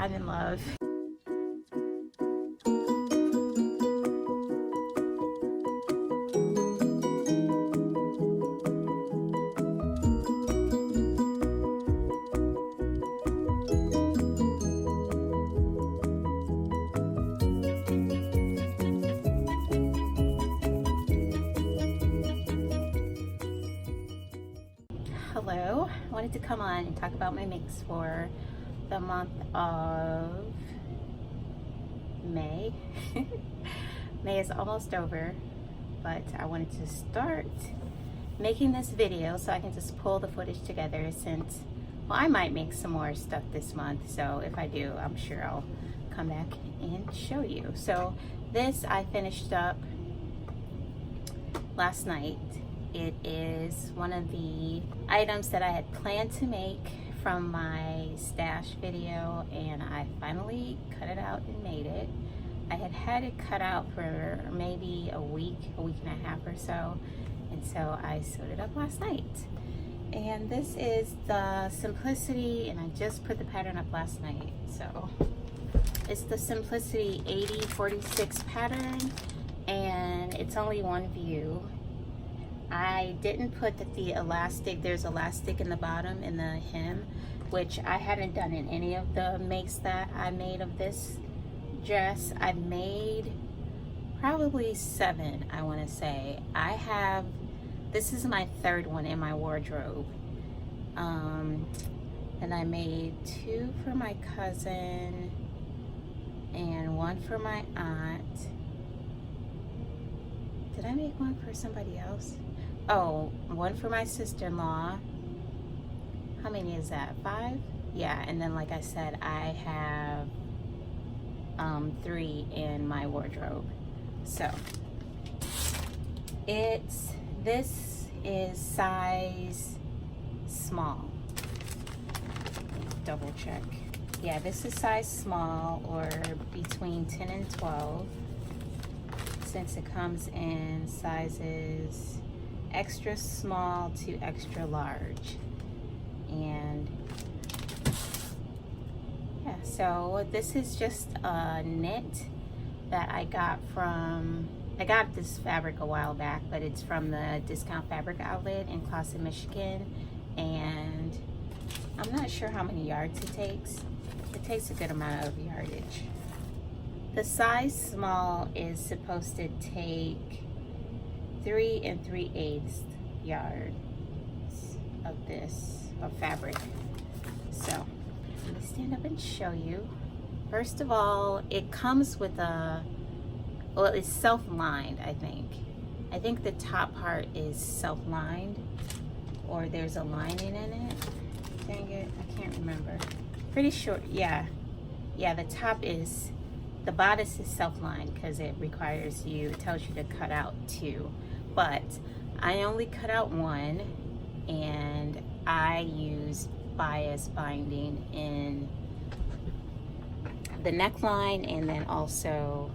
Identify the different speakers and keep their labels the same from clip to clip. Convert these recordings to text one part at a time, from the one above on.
Speaker 1: I'm in love. Hello, I wanted to come on and talk about my makes for the month of May. May is almost over, but I wanted to start making this video so I can just pull the footage together since, well, I might make some more stuff this month, so if I do, I'm sure I'll come back and show you. So this I finished up last night. It is one of the items that I had planned to make from my stash video, and I finally cut it out and made it. I had had it cut out for maybe a week and a half or so, and so I sewed it up last night. And this is the Simplicity, and I just put the pattern up last night. So it's the Simplicity 8046 pattern, and it's only one view. I didn't put the elastic, there's elastic in the bottom in the hem, which I haven't done in any of the makes that I made of this dress. I've made probably 7, I want to say. This is my 3rd one in my wardrobe. And I made 2 for my cousin and 1 for my aunt. Did I make 1 for somebody else? Oh, 1 for my sister-in-law. How many is that? 5? Yeah, and then like I said, I have 3 in my wardrobe. So this is size small. Double check. Yeah, this is size small, or between 10 and 12, since it comes in sizes extra small to extra large. And yeah, so this is just a knit that I got this fabric a while back, but it's from the Discount Fabric Outlet in Clawson, Michigan, and I'm not sure how many yards it takes. It takes a good amount of yardage. The size small is supposed to take 3 3/8 yards of fabric. So let me stand up and show you. First of all, it comes with well, it's self-lined, I think. I think the top part is self-lined, or there's a lining in it. Dang it, I can't remember. Pretty sure, yeah, the top is, the bodice is self-lined because it requires you, it tells you to cut out 2, but I only cut out 1, and I use bias binding in the neckline and then also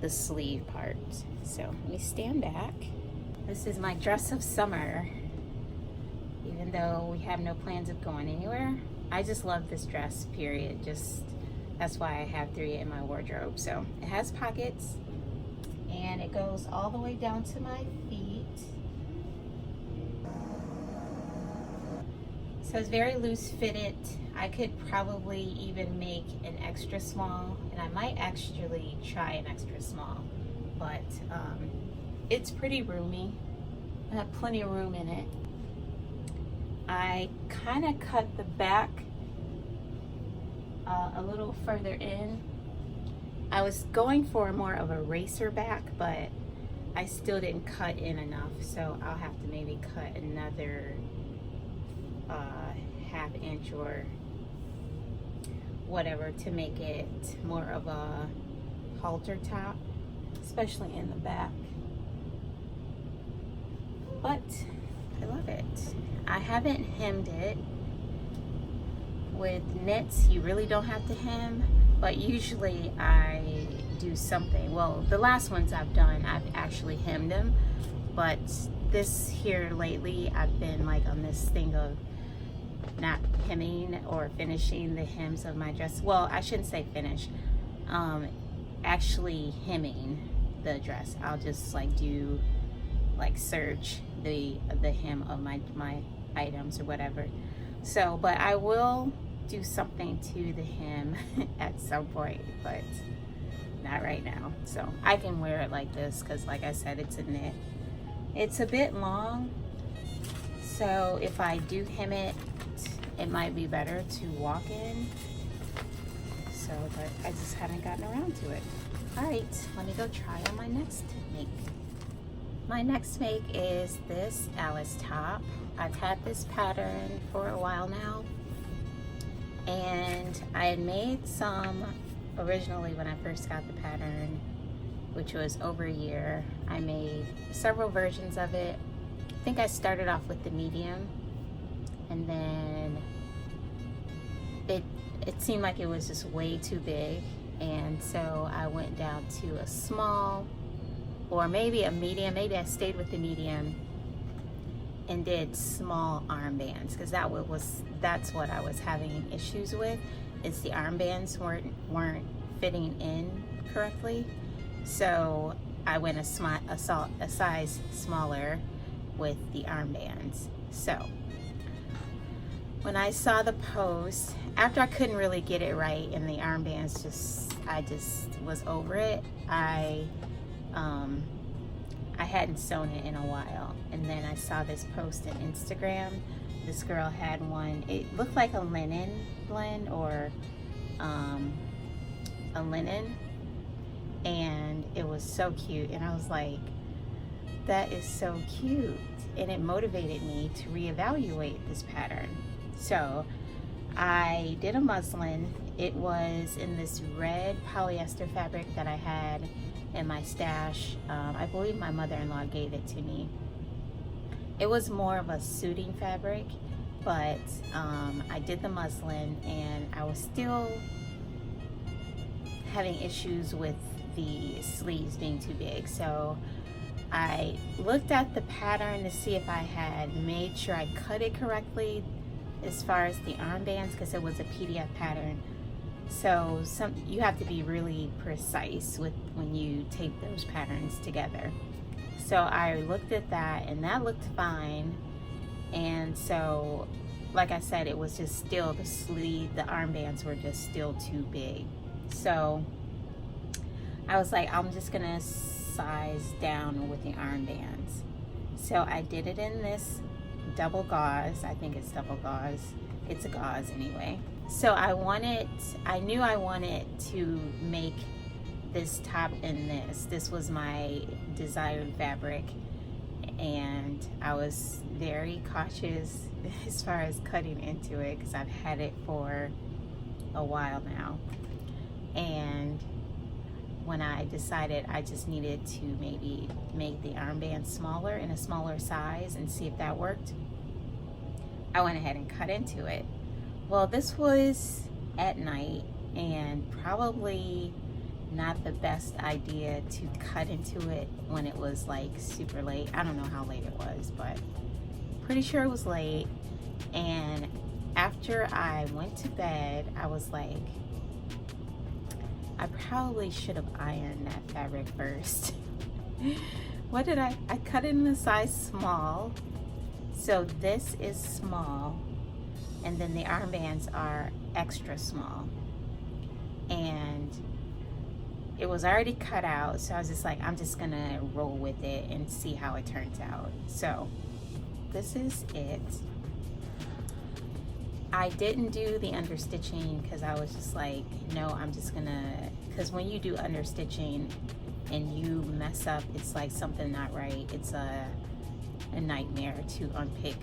Speaker 1: the sleeve part. So let me stand back. This is my dress of summer. Even though we have no plans of going anywhere, I just love this dress, period. That's why I have 3 in my wardrobe. So it has pockets, and it goes all the way down to my feet. So it's very loose fitted. I could probably even make an extra small, and I might actually try an extra small, but it's pretty roomy. I have plenty of room in it. I kind of cut the back a little further in. I was going for more of a racer back, but I still didn't cut in enough, so I'll have to maybe cut another ½ inch or whatever to make it more of a halter top, especially in the back. But I love it. I haven't hemmed it. With knits, you really don't have to hem, but usually I do something. Well, the last ones I've done, I've actually hemmed them, but this here lately, I've been like on this thing of not hemming or finishing the hems of my dress. Well, I shouldn't say finish, actually hemming the dress. I'll just like do like serge the hem of my items or whatever. So, but I will do something to the hem at some point, but not right now. So I can wear it like this because, like I said, it's a knit. It's a bit long, so if I do hem it, it might be better to walk in. So, but I just haven't gotten around to it. All right, let me go try on my next make. My next make is this Ellis top. I've had this pattern for a while now, and I had made some originally when I first got the pattern, which was over a year. I made several versions of it. I think I started off with the medium, and then it seemed like it was just way too big, and so I went down to a small, or maybe a medium. Maybe I stayed with the medium and did small armbands, because that's what I was having issues with, is the armbands weren't fitting in correctly. So I went a size smaller with the armbands. So when I saw the post, after I couldn't really get it right and the armbands I just was over it, I hadn't sewn it in a while, and then I saw this post on Instagram. This girl had one. It looked like a linen blend, or a linen, and it was so cute, and I was like, that is so cute, and it motivated me to reevaluate this pattern. So I did a muslin. It was in this red polyester fabric that I had in my stash. I believe my mother-in-law gave it to me. It was more of a suiting fabric, but I did the muslin, and I was still having issues with the sleeves being too big. So I looked at the pattern to see if I had made sure I cut it correctly as far as the armbands, because it was a PDF pattern. So you have to be really precise with when you tape those patterns together. So I looked at that, and that looked fine. And so, like I said, it was just still the sleeve, the armbands were just still too big. So I was like, I'm just gonna size down with the armbands. So I did it in this double gauze. I think it's double gauze. It's a gauze anyway. So I knew I wanted to make this top in this. This was my desired fabric, and I was very cautious as far as cutting into it, because I've had it for a while now. And when I decided I just needed to maybe make the armband smaller, in a smaller size, and see if that worked, I went ahead and cut into it. Well, this was at night, and probably not the best idea to cut into it when it was like super late. I don't know how late it was, but pretty sure it was late. And after I went to bed, I was like, I probably should have ironed that fabric first. What did I cut it in a size small. So this is small, and then the armbands are extra small. And it was already cut out, so I was just like, I'm just gonna roll with it and see how it turns out. So this is it. I didn't do the understitching because I was just like, no, I'm just gonna, because when you do understitching and you mess up, it's like something not right. It's a nightmare to unpick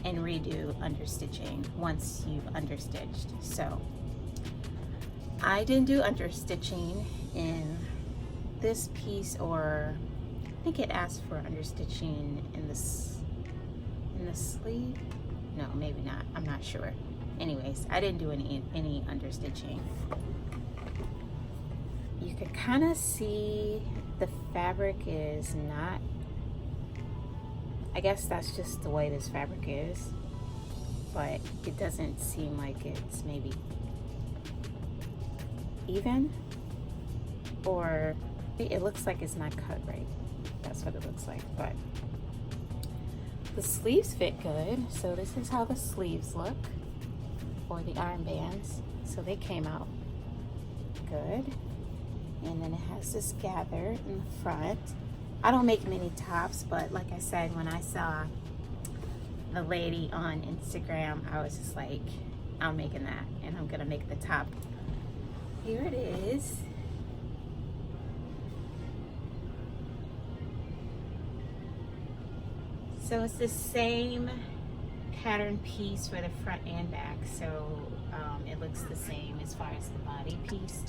Speaker 1: and redo understitching once you've understitched. So I didn't do understitching in this piece, or I think it asked for understitching in the sleeve. No, maybe not. I'm not sure. Anyways, I didn't do any understitching. You could kind of see the fabric is not, I guess that's just the way this fabric is. but it doesn't seem like it's maybe even, or it looks like it's not cut right. That's what it looks like. But the sleeves fit good. So this is how the sleeves look for the armbands. So they came out good. And then it has this gather in the front. I don't make many tops, but like I said, when I saw the lady on Instagram, I was just like, I'm making that, and I'm gonna make the top. Here it is. So it's the same pattern piece for the front and back. So it looks the same as far as the body piece.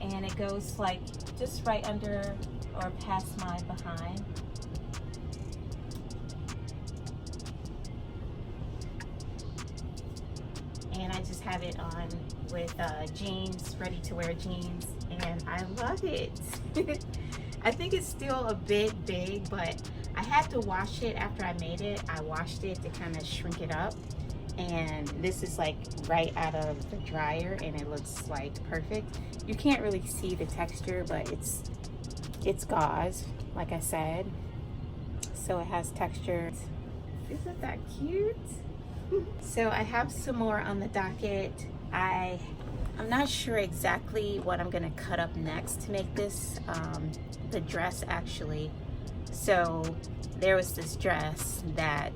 Speaker 1: And it goes like just right under or past my behind. And I just have it on with jeans, ready to wear jeans, and I love it. I think it's still a bit big, but I had to wash it after I made it. I washed it to kind of shrink it up, and this is like right out of the dryer, and it looks like perfect. You can't really see the texture, but it's gauze, like I said, so it has texture. Isn't that cute? So I have some more on the docket. I'm not sure exactly what I'm gonna cut up next to make this the dress actually. So there was this dress that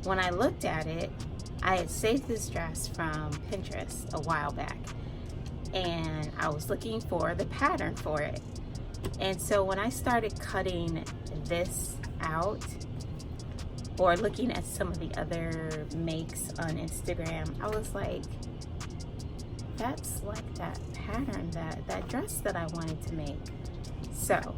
Speaker 1: when I looked at it, I had saved this dress from Pinterest a while back, and I was looking for the pattern for it. And so when I started cutting this out, or looking at some of the other makes on Instagram, I was like, that's like that pattern, that dress that I wanted to make. So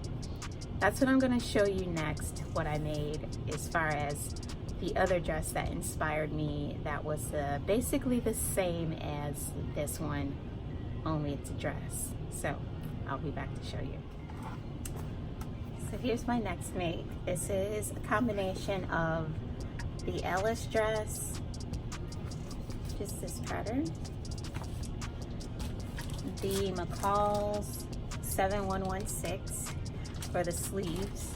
Speaker 1: that's what I'm gonna show you next, what I made as far as the other dress that inspired me, that was basically the same as this one, only it's a dress. So I'll be back to show you. So here's my next make. This is a combination of the Ellis Dress, just this pattern, the McCall's 7116 for the sleeves,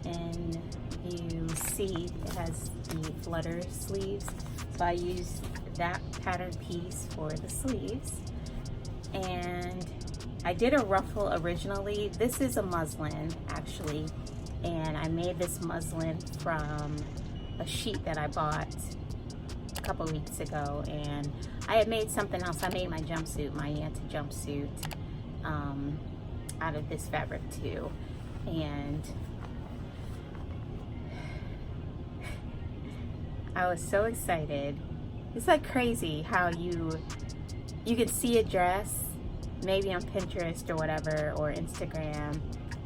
Speaker 1: and you see it has the flutter sleeves, so I used that pattern piece for the sleeves. And I did a ruffle originally. This is a muslin actually, and I made this muslin from a sheet that I bought a couple weeks ago, and I had made something else. I made my jumpsuit, my Yanta jumpsuit, out of this fabric too. And I was so excited. It's like crazy how you can see a dress maybe on Pinterest or whatever, or Instagram,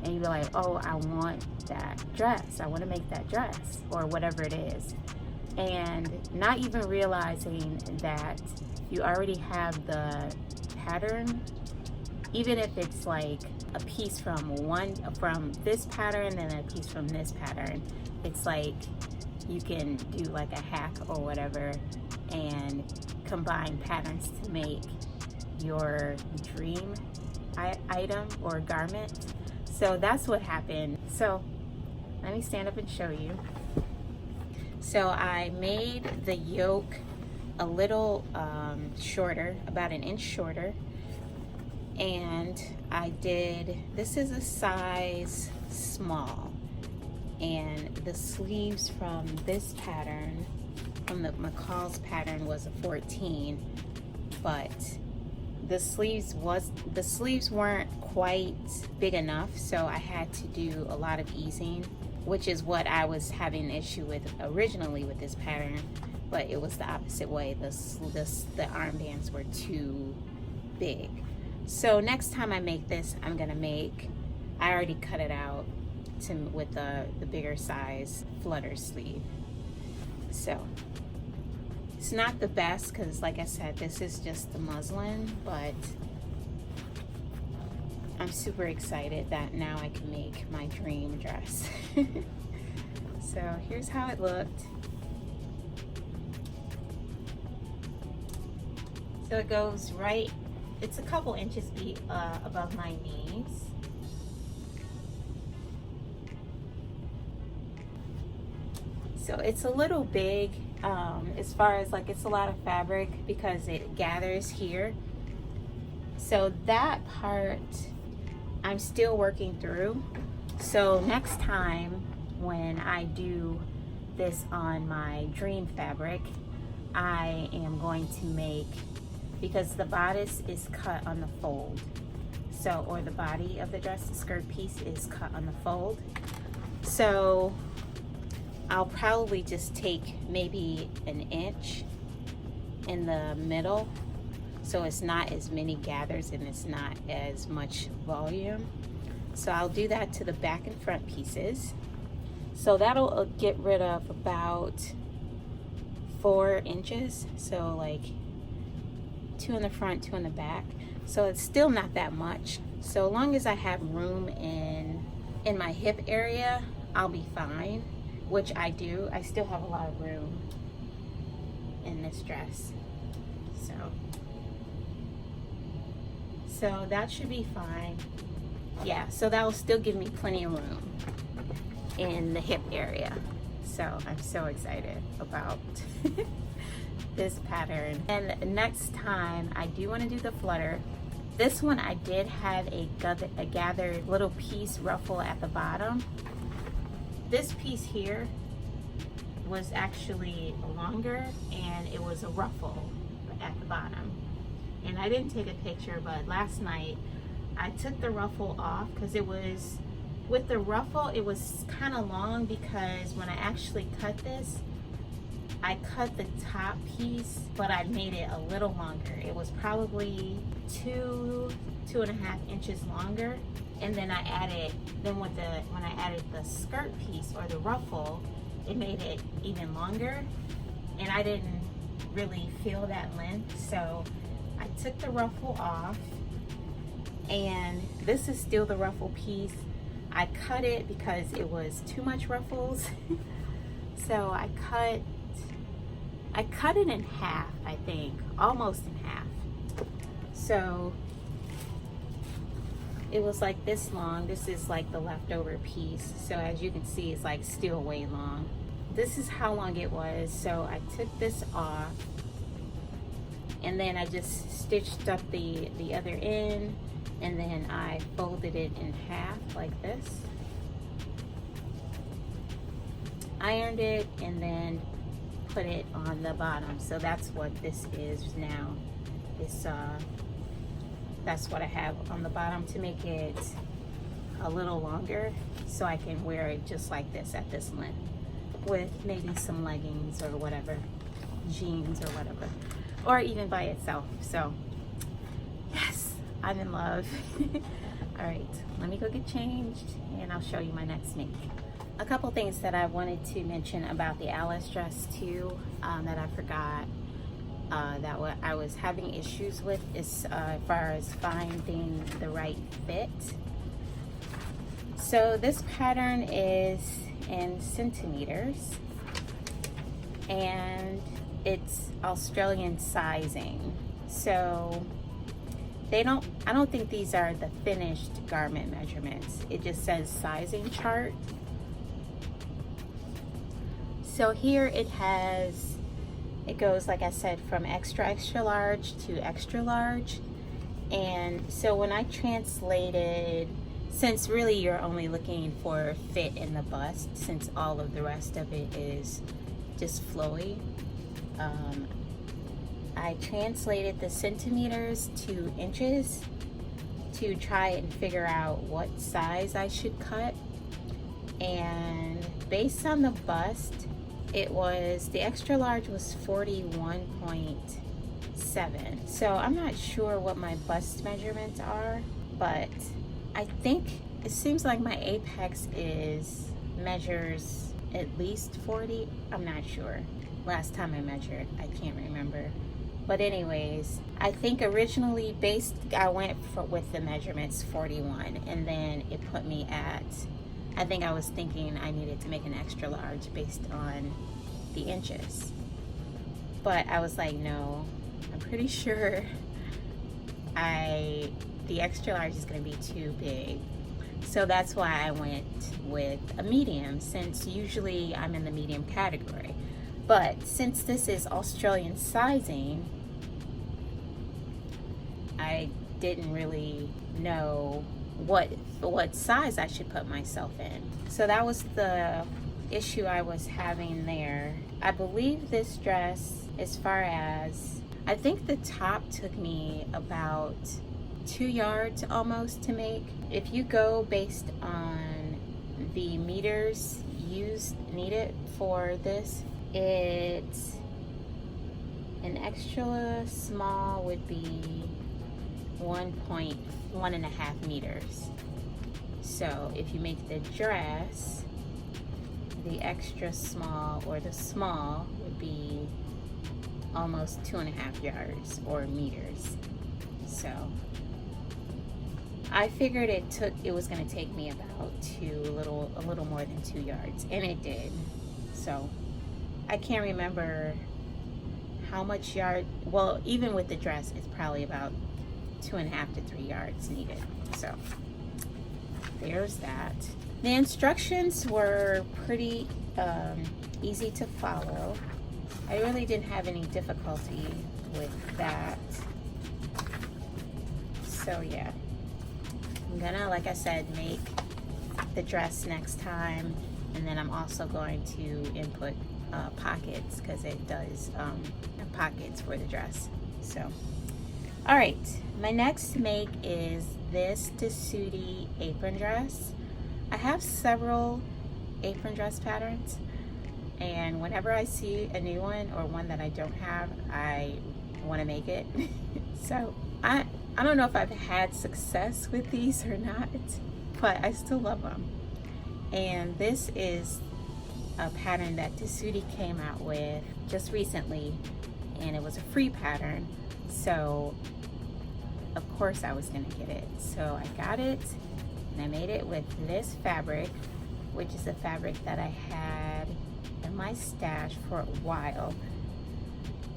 Speaker 1: and you be like, oh, I want that dress, I want to make that dress, or whatever it is, and not even realizing that you already have the pattern, even if it's like a piece from this pattern and a piece from this pattern. It's like you can do like a hack or whatever and combine patterns to make your dream item or garment. So that's what happened. So let me stand up and show you. So I made the yoke a little shorter, about an inch shorter, and I did, this is a size small, and the sleeves from this pattern, from the McCall's pattern, was a 14, but the sleeves weren't quite big enough, so I had to do a lot of easing, which is what I was having an issue with originally with this pattern, but it was the opposite way. The armbands were too big. So next time I make this, I already cut it out with the bigger size flutter sleeve. So it's not the best because, like I said, this is just the muslin, but I'm super excited that now I can make my dream dress. So here's how it looked. So it goes right, it's a couple inches above my knees. So it's a little big as far as like, it's a lot of fabric because it gathers here. So that part I'm still working through. So next time when I do this on my dream fabric, I am going to make, because the bodice is cut on the fold, so, or the body of the dress, the skirt piece is cut on the fold. So I'll probably just take maybe an inch in the middle, so it's not as many gathers and it's not as much volume. So I'll do that to the back and front pieces. So that'll get rid of about 4 inches. So like 2 in the front, 2 in the back. So it's still not that much. So long as I have room in my hip area, I'll be fine, which I do. I still have a lot of room in this dress. So that should be fine. Yeah, so that will still give me plenty of room in the hip area. So I'm so excited about this pattern. And next time I do want to do the flutter. This one I did have a gathered little piece ruffle at the bottom. This piece here was actually longer and it was a ruffle at the bottom. And I didn't take a picture, but last night I took the ruffle off because it was, with the ruffle, it was kind of long because when I actually cut this, I cut the top piece, but I made it a little longer. It was probably 2.5 inches longer. And then I added, when I added the skirt piece or the ruffle, it made it even longer. And I didn't really feel that length. So I took the ruffle off, and this is still the ruffle piece. I cut it because it was too much ruffles. So I cut it in half, I think, almost in half. So it was like this long. This is like the leftover piece. So as you can see, it's like still way long. This is how long it was. So I took this off, and then I just stitched up the other end, and then I folded it in half like this. Ironed it and then put it on the bottom. So that's what this is now. It's that's what I have on the bottom to make it a little longer, so I can wear it just like this at this length with maybe some leggings or whatever, jeans or whatever, or even by itself. So yes, I'm in love. All right, let me go get changed and I'll show you my next make. A couple things that I wanted to mention about the Ellis dress too, that I forgot, that what I was having issues with is as far as finding the right fit. So this pattern is in centimeters and it's Australian sizing. So I don't think these are the finished garment measurements. It just says sizing chart. So here it goes, like I said, from extra large to extra large. And so when I translated, since really you're only looking for fit in the bust, since all of the rest of it is just flowy, I translated the centimeters to inches to try and figure out what size I should cut. And based on the bust, it was, the extra large was 41.7. So I'm not sure what my bust measurements are, but I think it seems like my apex measures at least 40. I'm not sure. Last time I measured, I can't remember. But anyways, I think originally I went with the measurements 41, and then it put me at I think I was thinking I needed to make an extra large based on the inches. But I was like, no, I'm pretty sure the extra large is going to be too big. So that's why I went with a medium, since usually I'm in the medium category. But since this is Australian sizing, I didn't really know what size I should put myself in. So that was the issue I was having there. I believe this dress, as far as, I think the top took me about 2 yards almost to make. If you go based on the meters needed for this, it's an extra small would be 1.5 meters. So if you make the dress, the extra small or the small would be almost 2.5 yards or meters. So I figured it was going to take me about a little more than 2 yards, and it did. So I can't remember how much yard. Well, even with the dress, it's probably about 2.5 to 3 yards needed. So there's that. The instructions were pretty easy to follow. I really didn't have any difficulty with that. So yeah, I'm gonna, like I said, make the dress next time, and then I'm also going to input pockets, because it does have pockets for the dress. So all right, my next make is this Tessuti apron dress. I have several apron dress patterns, and whenever I see a new one or one that I don't have, I want to make it. So I don't know if I've had success with these or not, but I still love them. And this is a pattern that Tessuti came out with just recently, and it was a free pattern, so of course I was gonna get it. So I got it, and I made it with this fabric, which is a fabric that I had in my stash for a while.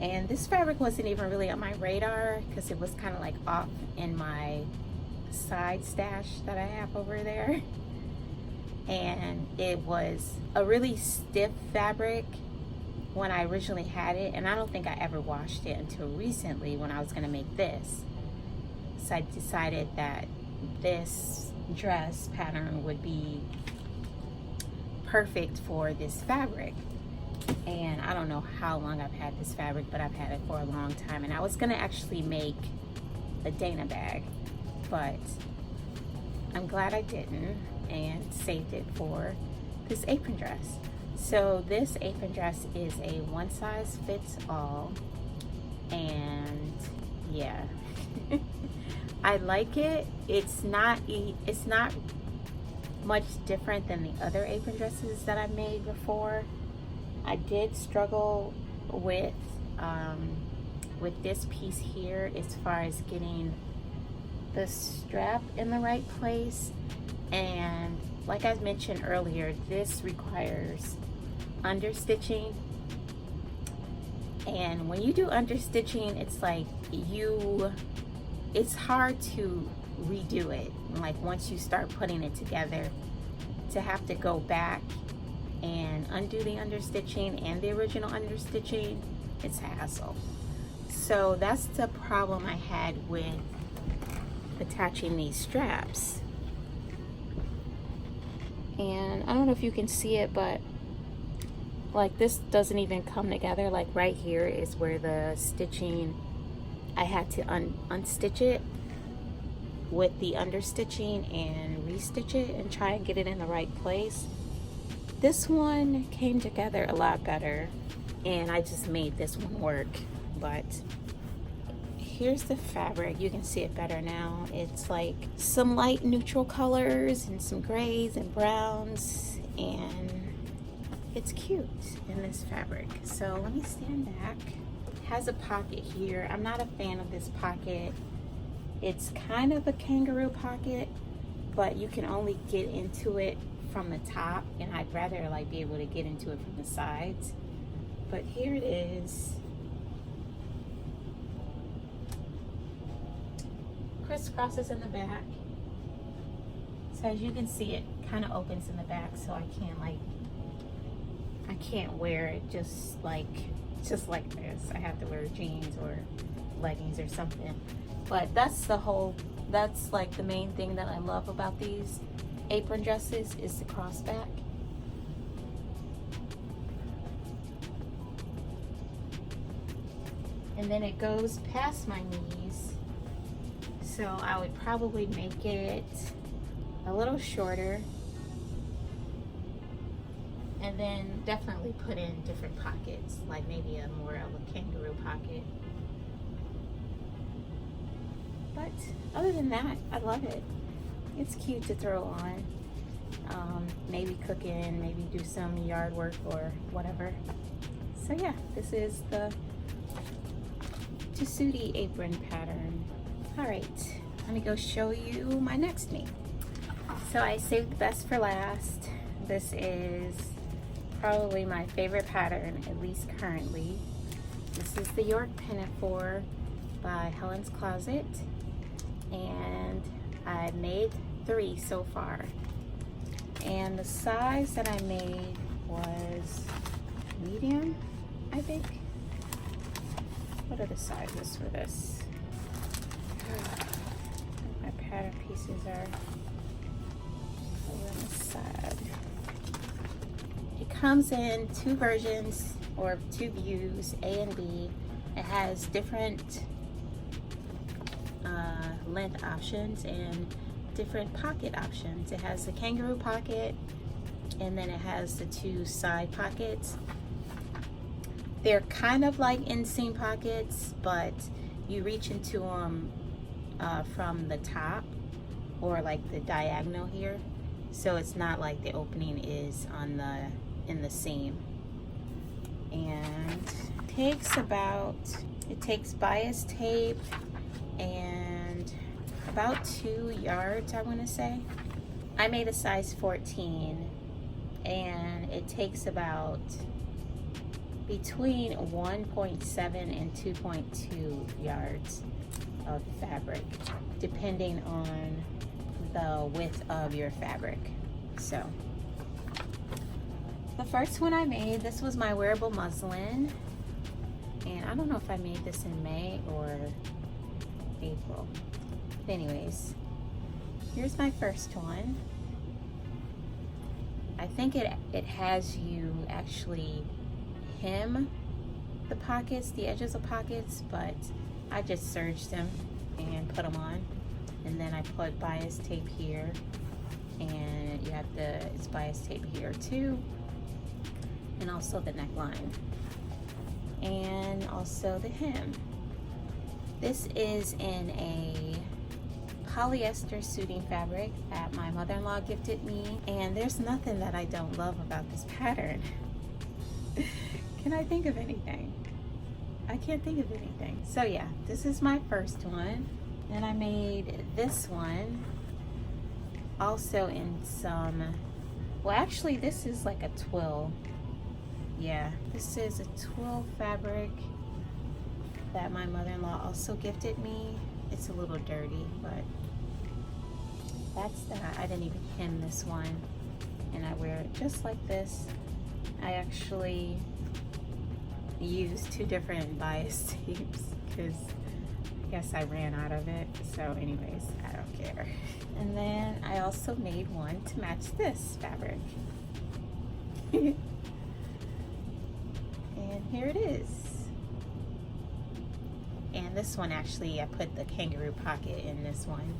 Speaker 1: And this fabric wasn't even really on my radar, because it was kind of like off in my side stash that I have over there. And it was a really stiff fabric when I originally had it, and I don't think I ever washed it until recently when I was going to make this. So I decided that this dress pattern would be perfect for this fabric. And I don't know how long I've had this fabric, but I've had it for a long time. And I was going to actually make a Dana bag, but I'm glad I didn't, and saved it for this apron dress. So this apron dress is a one size fits all, and yeah, I like it. It's not much different than the other apron dresses that I've made before. I did struggle with this piece here as far as getting the strap in the right place. And like I mentioned earlier, this requires understitching. And when you do understitching, it's like it's hard to redo it. Like once you start putting it together, to have to go back and undo the understitching and the original understitching, it's a hassle. So that's the problem I had with attaching these straps. And I don't know if you can see it, but like this doesn't even come together. Like right here is where the stitching, I had to unstitch it with the understitching and restitch it and try and get it in the right place. This one came together a lot better, and I just made this one work. But here's the fabric. You can see it better now. It's like some light neutral colors and some grays and browns, and it's cute in this fabric. So let me stand back. It has a pocket here. I'm not a fan of this pocket. It's kind of a kangaroo pocket, but you can only get into it from the top, and I'd rather like be able to get into it from the sides. But here it is. Crisscrosses in the back. So as you can see, it kind of opens in the back, so I can't wear it just like this. I have to wear jeans or leggings or something. But that's like the main thing that I love about these apron dresses is the crossback. And then it goes past my knees, so I would probably make it a little shorter, and then definitely put in different pockets, like maybe more of a kangaroo pocket. But other than that, I love it. It's cute to throw on. Maybe cooking, maybe do some yard work or whatever. So yeah, this is the Tessuti apron pattern. All right, let me go show you my next knee. So I saved the best for last. This is probably my favorite pattern, at least currently. This is the York Pinafore by Helen's Closet, and I made 3 so far. And the size that I made was medium, I think. What are the sizes for this? My pattern pieces are over on the side. It comes in 2 versions or 2 views, A and B. It has different length options and different pocket options. It has the kangaroo pocket, and then it has the 2 side pockets. They're kind of like inseam pockets, but you reach into them from the top or like the diagonal here, so it's not like the opening is on in the seam. And it takes bias tape and about 2 yards, I want to say. I made a size 14, and it takes about between 1.7 and 2.2 yards of fabric, depending on the width of your fabric. So the first one I made, this was my wearable muslin, and I don't know if I made this in May or April. But anyways, here's my first one. I think it has you actually hem the pockets, the edges of pockets, but I just serged them and put them on. And then I put bias tape here, and you have it's bias tape here too, and also the neckline, and also the hem. This is in a polyester suiting fabric that my mother-in-law gifted me, and there's nothing that I don't love about this pattern. Can I think of anything? I can't think of anything. So yeah, this is my first one. Then I made this one also in some, well actually this is like a twill. Yeah, this is a twill fabric that my mother-in-law also gifted me. It's a little dirty, but that's that. I didn't even hem this one, and I wear it just like this. I actually used 2 different bias tapes because I guess I ran out of it. So anyways, I don't care. And then I also made one to match this fabric. And here it is. And this one, actually, I put the kangaroo pocket in this one.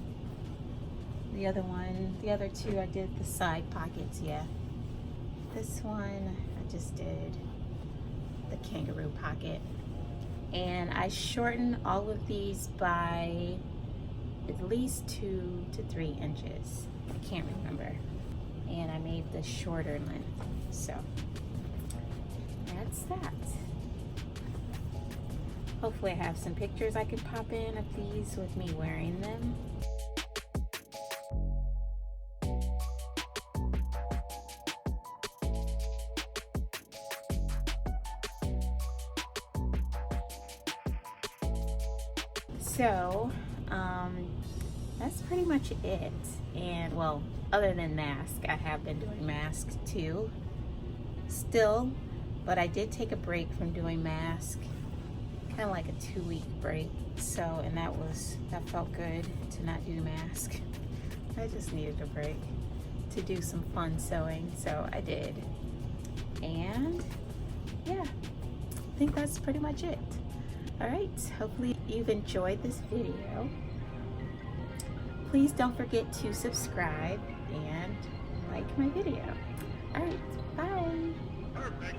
Speaker 1: The other 2, I did the side pockets, yeah. This one, I just did the kangaroo pocket. And I shortened all of these by at least 2 to 3 inches. I can't remember. And I made the shorter length. So that's that. Hopefully I have some pictures I can pop in of these with me wearing them. So that's pretty much it. And well, other than mask, I have been doing masks too still, but I did take a break from doing mask, kind of like a 2-week break. So, and that felt good to not do mask. I just needed a break to do some fun sewing, so I did. And yeah, I think that's pretty much it. All right, hopefully you've enjoyed this video. Please don't forget to subscribe and like my video. All right, bye.
Speaker 2: Perfect.